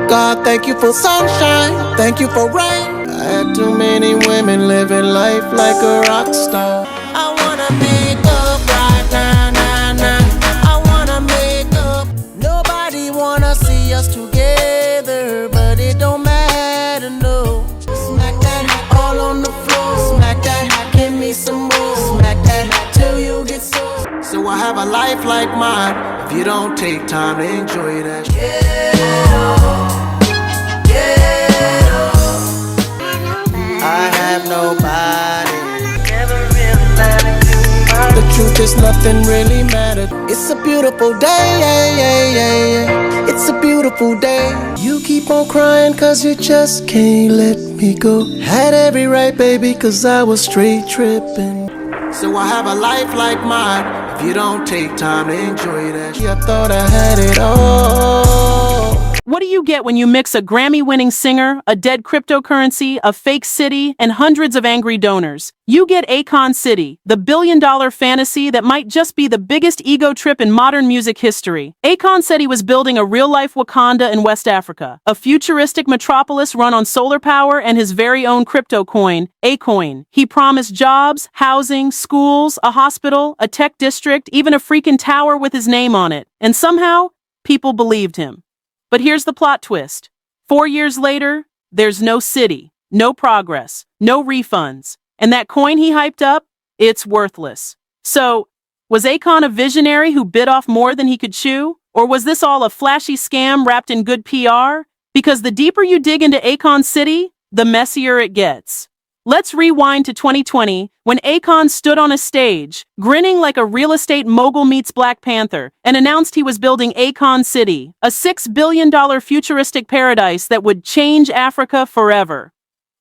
God, thank you for sunshine, thank you for rain. I had too many women living life like a rock star. I wanna make up right now, now, now. I wanna make up. Nobody wanna see us together, but it don't matter, no. Smack that all on the floor. Smack that, give me some more. Smack that till you get so. So I have a life like mine. If you don't take time to enjoy that. I have nobody. The truth is nothing really mattered. It's a beautiful day. It's a beautiful day. You keep on crying cause you just can't let me go. Had every right, baby, cause I was straight tripping. So I have a life like mine. If you don't take time to enjoy that, I thought I had it all. What do you get when you mix a Grammy-winning singer, a dead cryptocurrency, a fake city, and hundreds of angry donors? You get Akon City, the billion-dollar fantasy that might just be the biggest ego trip in modern music history. Akon said he was building a real-life Wakanda in West Africa, a futuristic metropolis run on solar power and his very own crypto coin, Akoin. He promised jobs, housing, schools, a hospital, a tech district, even a freakin tower with his name on it. And somehow, people believed him. But here's the plot twist. 4 years later, there's no city, no progress, no refunds. And that coin he hyped up, it's worthless. So, was Akon a visionary who bit off more than he could chew? Or was this all a flashy scam wrapped in good PR? Because the deeper you dig into Akon City, the messier it gets. Let's rewind to 2020, when Akon stood on a stage, grinning like a real estate mogul meets Black Panther, and announced he was building Akon City, a $6 billion futuristic paradise that would change Africa forever.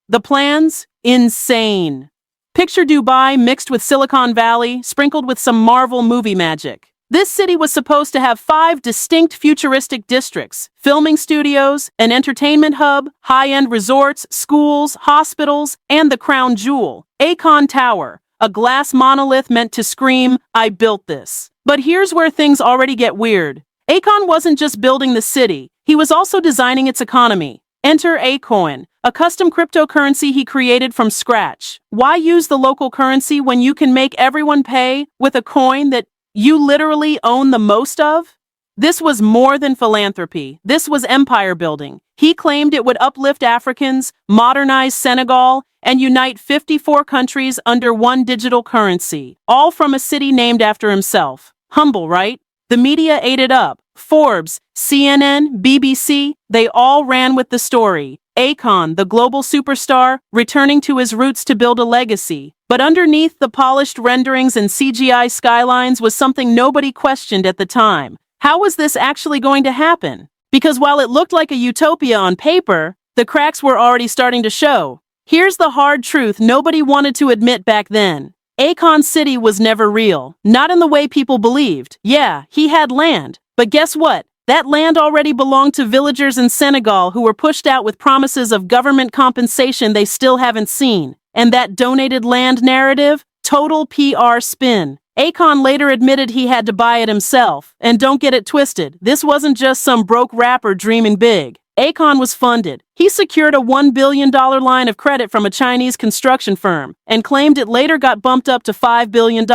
The plans? Insane. Picture Dubai mixed with Silicon Valley, sprinkled with some Marvel movie magic. This city was supposed to have 5 distinct futuristic districts, filming studios, an entertainment hub, high-end resorts, schools, hospitals, and the crown jewel, Akon Tower, a glass monolith meant to scream, "I built this." But here's where things already get weird. Akon wasn't just building the city, he was also designing its economy. Enter Akoin, a custom cryptocurrency he created from scratch. Why use the local currency when you can make everyone pay with a coin that you literally own the most of? This was more than philanthropy. This was empire building. He claimed it would uplift Africans, modernize Senegal, and unite 54 countries under one digital currency, all from a city named after himself. Humble, right? The media ate it up. Forbes, CNN, BBC, they all ran with the story. Akon, the global superstar, returning to his roots to build a legacy. But underneath the polished renderings and CGI skylines was something nobody questioned at the time. How was this actually going to happen? Because while it looked like a utopia on paper, the cracks were already starting to show. Here's the hard truth nobody wanted to admit back then. Akon City was never real. Not in the way people believed. Yeah, he had land. But guess what? That land already belonged to villagers in Senegal who were pushed out with promises of government compensation they still haven't seen. And that donated land narrative? Total PR spin. Akon later admitted he had to buy it himself. And don't get it twisted, this wasn't just some broke rapper dreaming big. Akon was funded. He secured a $1 billion line of credit from a Chinese construction firm and claimed it later got bumped up to $5 billion.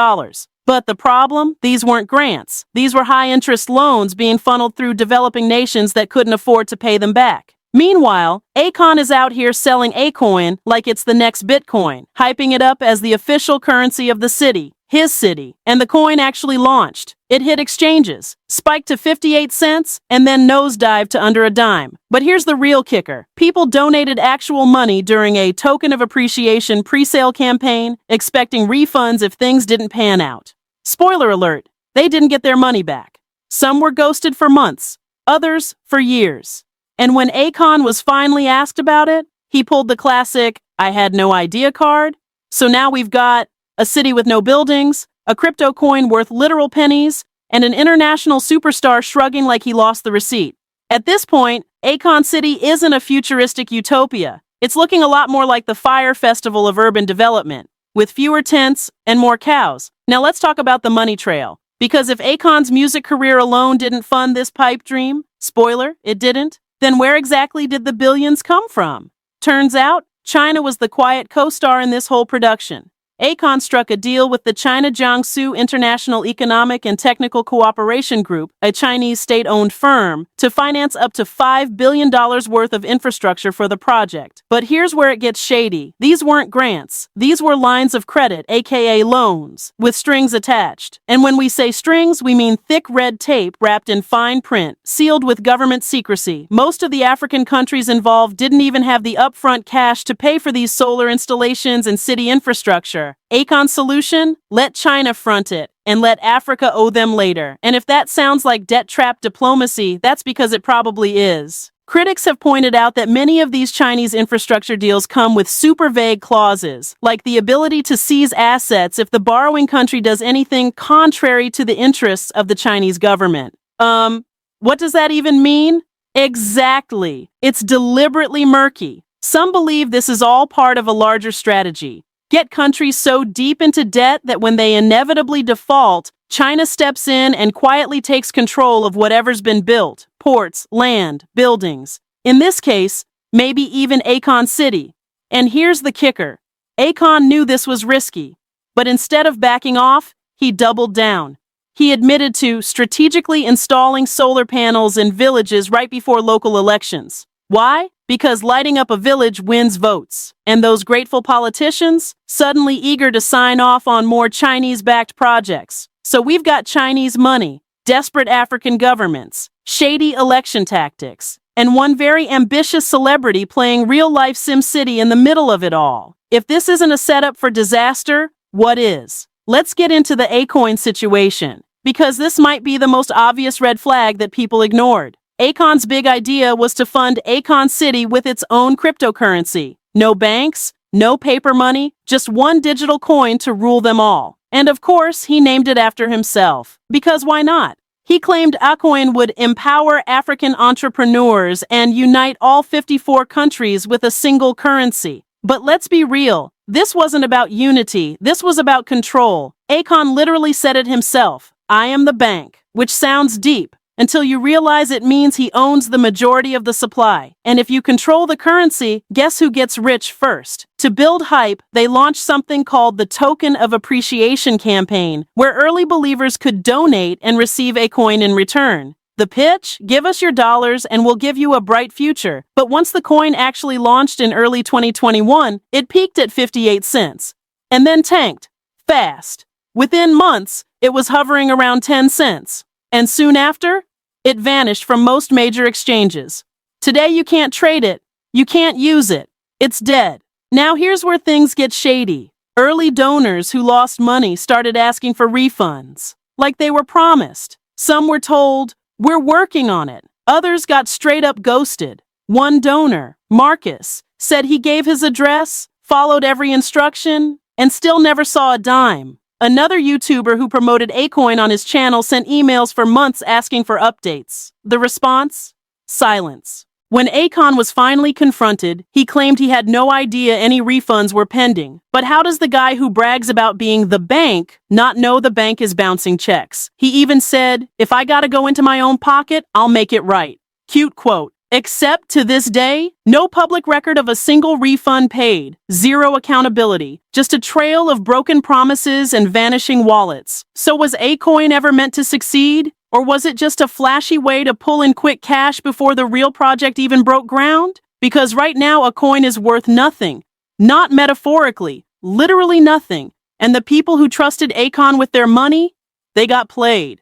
But the problem? These weren't grants. These were high-interest loans being funneled through developing nations that couldn't afford to pay them back. Meanwhile, Akon is out here selling Akoin like it's the next Bitcoin, hyping it up as the official currency of the city, his city. And the coin actually launched. It hit exchanges, spiked to 58 cents, and then nosedived to under a dime. But here's the real kicker. People donated actual money during a token of appreciation pre-sale campaign, expecting refunds if things didn't pan out. Spoiler alert, they didn't get their money back. Some were ghosted for months, others for years. And when Akon was finally asked about it, he pulled the classic, "I had no idea" card. So now we've got a city with no buildings, a crypto coin worth literal pennies, and an international superstar shrugging like he lost the receipt. At this point, Akon City isn't a futuristic utopia. It's looking a lot more like the Fire Festival of urban development, with fewer tents and more cows. Now let's talk about the money trail. Because if Akon's music career alone didn't fund this pipe dream, spoiler, it didn't, Then where exactly did the billions come from? Turns out, China was the quiet co-star in this whole production. Akon struck a deal with the China Jiangsu International Economic and Technical Cooperation Group, a Chinese state-owned firm, to finance up to $5 billion worth of infrastructure for the project. But here's where it gets shady. These weren't grants. These were lines of credit, aka loans, with strings attached. And when we say strings, we mean thick red tape wrapped in fine print, sealed with government secrecy. Most of the African countries involved didn't even have the upfront cash to pay for these solar installations and city infrastructure. Akon's solution? Let China front it, and let Africa owe them later. And if that sounds like debt-trap diplomacy, that's because it probably is. Critics have pointed out that many of these Chinese infrastructure deals come with super vague clauses, like the ability to seize assets if the borrowing country does anything contrary to the interests of the Chinese government. What does that even mean? Exactly. It's deliberately murky. Some believe this is all part of a larger strategy. Get countries so deep into debt that when they inevitably default, China steps in and quietly takes control of whatever's been built: ports, land, buildings. In this case, maybe even Akon City. And here's the kicker. Akon knew this was risky, but instead of backing off, he doubled down. He admitted to strategically installing solar panels in villages right before local elections. Why? Because lighting up a village wins votes. And those grateful politicians, suddenly eager to sign off on more Chinese-backed projects. So we've got Chinese money, desperate African governments, shady election tactics, and one very ambitious celebrity playing real-life SimCity in the middle of it all. If this isn't a setup for disaster, what is? Let's get into the Akoin situation, because this might be the most obvious red flag that people ignored. Akon's big idea was to fund Akon City with its own cryptocurrency. No banks, no paper money, just one digital coin to rule them all. And of course, he named it after himself. Because why not? He claimed Akoin would empower African entrepreneurs and unite all 54 countries with a single currency. But let's be real, this wasn't about unity, this was about control. Akon literally said it himself, "I am the bank," which sounds deep, until you realize it means he owns the majority of the supply. And if you control the currency, guess who gets rich first? To build hype, they launched something called the Token of Appreciation campaign, where early believers could donate and receive a coin in return. The pitch? Give us your dollars and we'll give you a bright future. But once the coin actually launched in early 2021, it peaked at 58 cents. And then tanked. Fast. Within months, it was hovering around 10 cents. And soon after, it vanished from most major exchanges. Today you can't trade it. You can't use it. It's dead. Now here's where things get shady. Early donors who lost money started asking for refunds, like they were promised. Some were told, "We're working on it." Others got straight up ghosted. One donor, Marcus, said he gave his address, followed every instruction, and still never saw a dime. Another YouTuber who promoted Akoin on his channel sent emails for months asking for updates. The response? Silence. When Akon was finally confronted, he claimed he had no idea any refunds were pending. But how does the guy who brags about being the bank not know the bank is bouncing checks? He even said, "If I gotta go into my own pocket, I'll make it right." Cute quote. Except to this day, no public record of a single refund paid, zero accountability, just a trail of broken promises and vanishing wallets. So was Akoin ever meant to succeed? Or was it just a flashy way to pull in quick cash before the real project even broke ground? Because right now Akoin is worth nothing. Not metaphorically, literally nothing. And the people who trusted Akon with their money, they got played.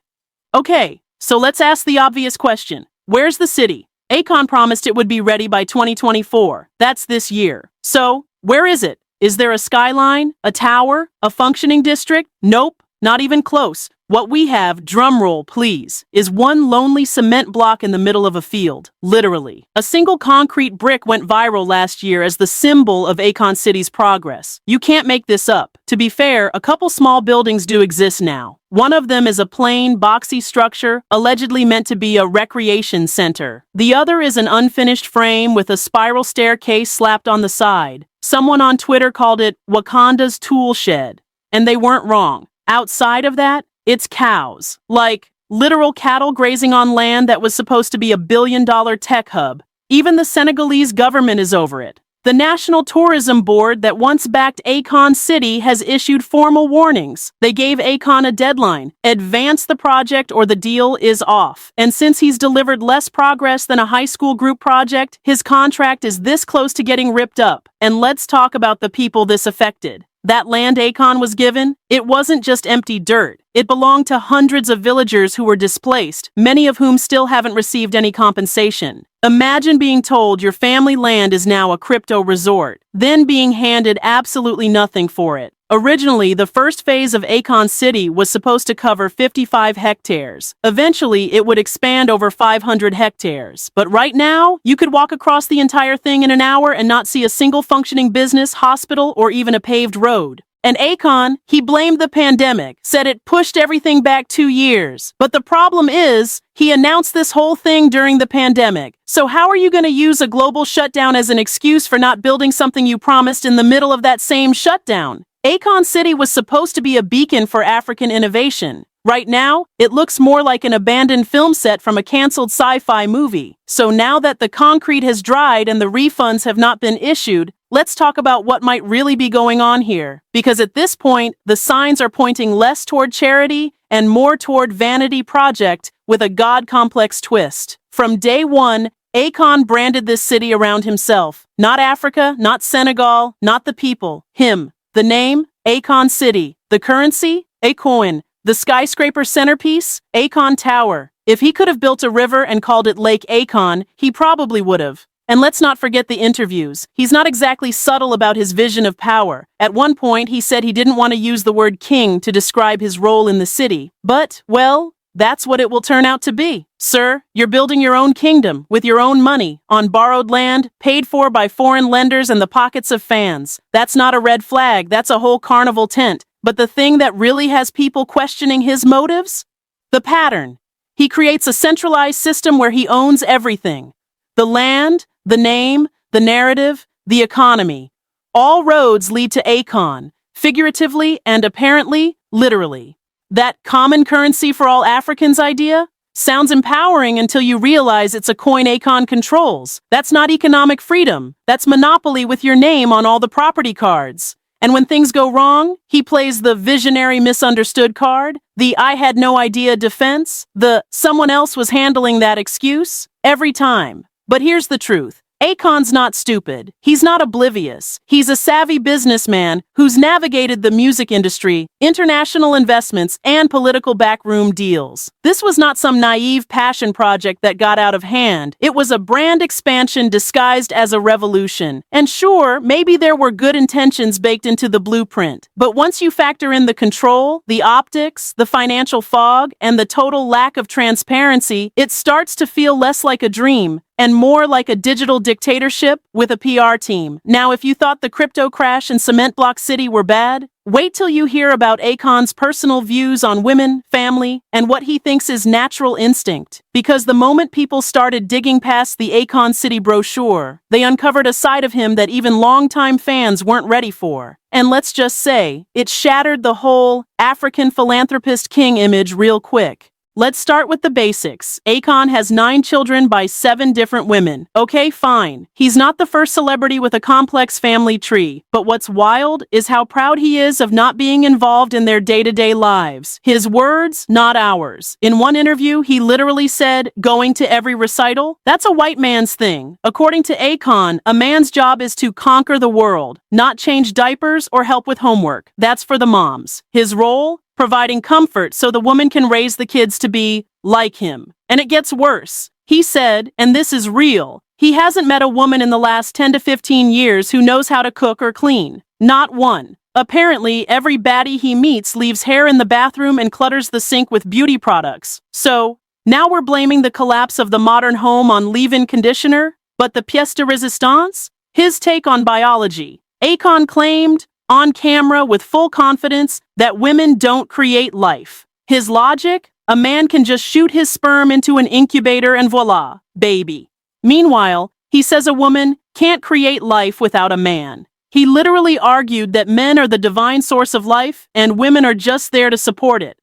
Okay, so let's ask the obvious question. Where's the city? Akon promised it would be ready by 2024. That's this year. So, where is it? Is there a skyline? A tower? A functioning district? Nope, not even close. What we have, drumroll please, is one lonely cement block in the middle of a field. Literally. A single concrete brick went viral last year as the symbol of Akon City's progress. You can't make this up. To be fair, a couple small buildings do exist now. One of them is a plain, boxy structure, allegedly meant to be a recreation center. The other is an unfinished frame with a spiral staircase slapped on the side. Someone on Twitter called it Wakanda's tool shed. And they weren't wrong. Outside of that, it's cows. Like, literal cattle grazing on land that was supposed to be a billion-dollar tech hub. Even the Senegalese government is over it. The National Tourism Board that once backed Akon City has issued formal warnings. They gave Akon a deadline: advance the project or the deal is off. And since he's delivered less progress than a high school group project, his contract is this close to getting ripped up. And let's talk about the people this affected. That land Akon was given, it wasn't just empty dirt. It belonged to hundreds of villagers who were displaced, many of whom still haven't received any compensation. Imagine being told your family land is now a crypto resort, then being handed absolutely nothing for it. Originally, the first phase of Akon City was supposed to cover 55 hectares. Eventually, it would expand over 500 hectares. But right now, you could walk across the entire thing in an hour and not see a single functioning business, hospital, or even a paved road. And Akon, he blamed the pandemic, said it pushed everything back 2 years. But the problem is, he announced this whole thing during the pandemic. So how are you going to use a global shutdown as an excuse for not building something you promised in the middle of that same shutdown? Akon City was supposed to be a beacon for African innovation. Right now, it looks more like an abandoned film set from a canceled sci-fi movie. So now that the concrete has dried and the refunds have not been issued, let's talk about what might really be going on here. Because at this point, the signs are pointing less toward charity and more toward vanity project with a God-complex twist. From day one, Akon branded this city around himself. Not Africa, not Senegal, not the people. Him. The name? Akon City. The currency? Akoin. The skyscraper centerpiece? Akon Tower. If he could have built a river and called it Lake Akon, he probably would have. And let's not forget the interviews. He's not exactly subtle about his vision of power. At one point, he said he didn't want to use the word king to describe his role in the city. But, well, that's what it will turn out to be. Sir, you're building your own kingdom with your own money, on borrowed land, paid for by foreign lenders and the pockets of fans. That's not a red flag, that's a whole carnival tent. But the thing that really has people questioning his motives? The pattern. He creates a centralized system where he owns everything. The land, the name, the narrative, the economy. All roads lead to Akon, figuratively and apparently, literally. That common currency for all Africans idea? Sounds empowering until you realize it's a coin Akon controls. That's not economic freedom. That's monopoly with your name on all the property cards. And when things go wrong, he plays the visionary misunderstood card, the I had no idea defense, the someone else was handling that excuse, every time. But here's the truth. Akon's not stupid. He's not oblivious. He's a savvy businessman who's navigated the music industry, international investments, and political backroom deals. This was not some naive passion project that got out of hand. It was a brand expansion disguised as a revolution. And sure, maybe there were good intentions baked into the blueprint. But once you factor in the control, the optics, the financial fog, and the total lack of transparency, it starts to feel less like a dream and more like a digital dictatorship with a PR team. Now, if you thought the crypto crash in Cement Block City were bad, wait till you hear about Akon's personal views on women, family, and what he thinks is natural instinct. Because the moment people started digging past the Akon City brochure, they uncovered a side of him that even longtime fans weren't ready for. And let's just say, it shattered the whole African philanthropist king image real quick. Let's start with the basics. Akon has 9 children by 7 different women. Okay, fine. He's not the first celebrity with a complex family tree. But what's wild is how proud he is of not being involved in their day-to-day lives. His words, not ours. In one interview, he literally said, going to every recital? That's a white man's thing. According to Akon, a man's job is to conquer the world, not change diapers or help with homework. That's for the moms. His role? Providing comfort so the woman can raise the kids to be like him. And it gets worse. He said, and this is real, he hasn't met a woman in the last 10 to 15 years who knows how to cook or clean. Not one. Apparently, every baddie he meets leaves hair in the bathroom and clutters the sink with beauty products. So, now we're blaming the collapse of the modern home on leave-in conditioner? But the pièce de résistance? His take on biology. Akon claimed, on camera with full confidence, that women don't create life. His logic? A man can just shoot his sperm into an incubator and voila, baby. Meanwhile, he says a woman can't create life without a man. He literally argued that men are the divine source of life and women are just there to support it.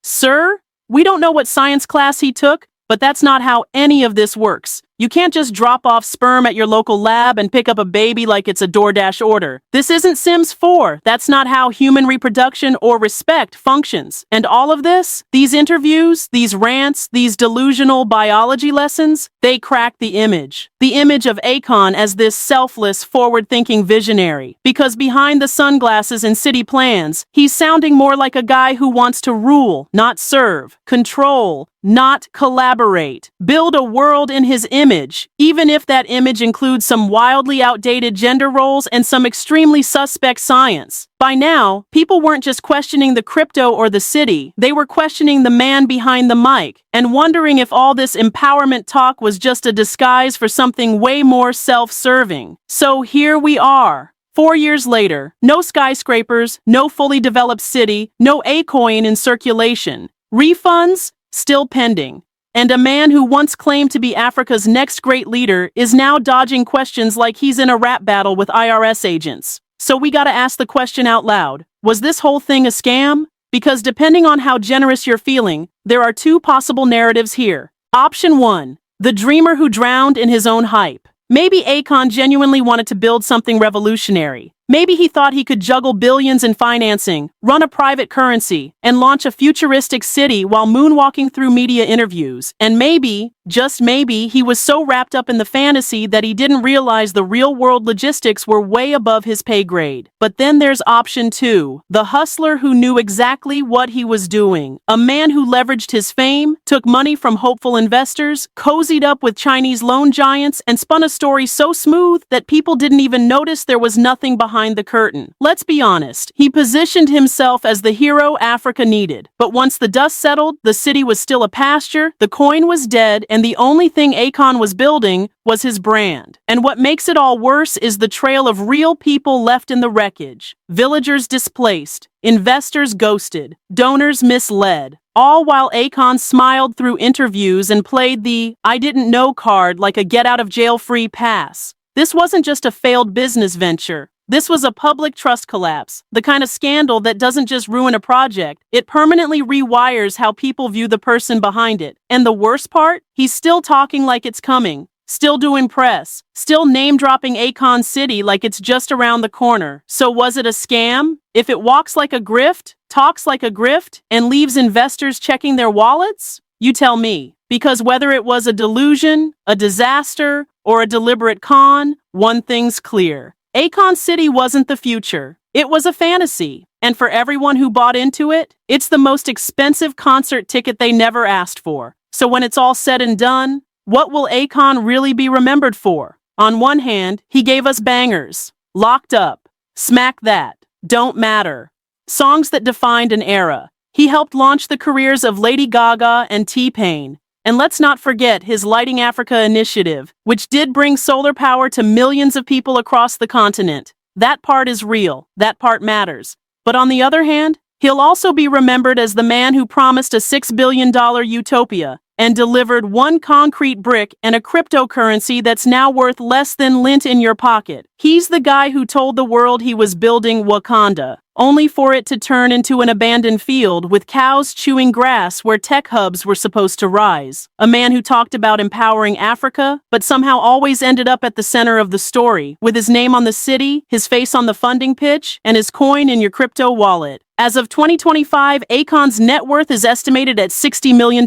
Sir? We don't know what science class he took, but that's not how any of this works. You can't just drop off sperm at your local lab and pick up a baby like it's a DoorDash order. This isn't Sims 4. That's not how human reproduction or respect functions. And all of this, these interviews, these rants, these delusional biology lessons, they crack the image. The image of Akon as this selfless, forward-thinking visionary. Because behind the sunglasses and city plans, he's sounding more like a guy who wants to rule, not serve, control, not collaborate, build a world in his image, even if that image includes some wildly outdated gender roles and some extremely suspect science. By now, people weren't just questioning the crypto or the city, they were questioning the man behind the mic and wondering if all this empowerment talk was just a disguise for something way more self-serving. So here we are. 4 years later, no skyscrapers, no fully developed city, no Akoin in circulation. Refunds? Still pending. And a man who once claimed to be Africa's next great leader is now dodging questions like he's in a rap battle with IRS agents. So we gotta ask the question out loud. Was this whole thing a scam? Because depending on how generous you're feeling, there are two possible narratives here. Option 1. The dreamer who drowned in his own hype. Maybe Akon genuinely wanted to build something revolutionary. Maybe he thought he could juggle billions in financing, run a private currency, and launch a futuristic city while moonwalking through media interviews. And maybe, just maybe, he was so wrapped up in the fantasy that he didn't realize the real-world logistics were way above his pay grade. But then there's option 2, the hustler who knew exactly what he was doing. A man who leveraged his fame, took money from hopeful investors, cozied up with Chinese loan giants, and spun a story so smooth that people didn't even notice there was nothing behind the curtain. Let's be honest, he positioned himself as the hero Africa needed. But once the dust settled, the city was still a pasture, the coin was dead, and the only thing Akon was building was his brand. And what makes it all worse is the trail of real people left in the wreckage. Villagers displaced, investors ghosted, donors misled. All while Akon smiled through interviews and played the "I didn't know" card like a get-out-of-jail-free pass. This wasn't just a failed business venture. This was a public trust collapse, the kind of scandal that doesn't just ruin a project, it permanently rewires how people view the person behind it. And the worst part? He's still talking like it's coming, still doing press, still name-dropping Akon City like it's just around the corner. So was it a scam? If it walks like a grift, talks like a grift, and leaves investors checking their wallets? You tell me. Because whether it was a delusion, a disaster, or a deliberate con, one thing's clear. Akon City wasn't the future. It was a fantasy. And for everyone who bought into it, it's the most expensive concert ticket they never asked for. So when it's all said and done, what will Akon really be remembered for? On one hand, he gave us bangers. Locked Up, Smack That, Don't Matter. Songs that defined an era. He helped launch the careers of Lady Gaga and T-Pain. And let's not forget his Lighting Africa initiative, which did bring solar power to millions of people across the continent. That part is real. That part matters. But on the other hand, he'll also be remembered as the man who promised a $6 billion utopia and delivered one concrete brick and a cryptocurrency that's now worth less than lint in your pocket. He's the guy who told the world he was building Wakanda, only for it to turn into an abandoned field with cows chewing grass where tech hubs were supposed to rise. A man who talked about empowering Africa, but somehow always ended up at the center of the story, with his name on the city, his face on the funding pitch, and his coin in your crypto wallet. As of 2025, Akon's net worth is estimated at $60 million.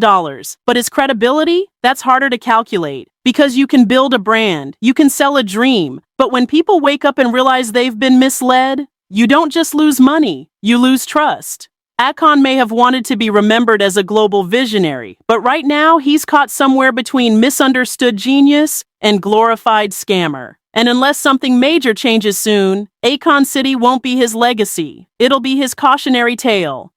But his credibility? That's harder to calculate. Because you can build a brand, you can sell a dream, but when people wake up and realize they've been misled, you don't just lose money, you lose trust. Akon may have wanted to be remembered as a global visionary, but right now he's caught somewhere between misunderstood genius and glorified scammer. And unless something major changes soon, Akon City won't be his legacy. It'll be his cautionary tale.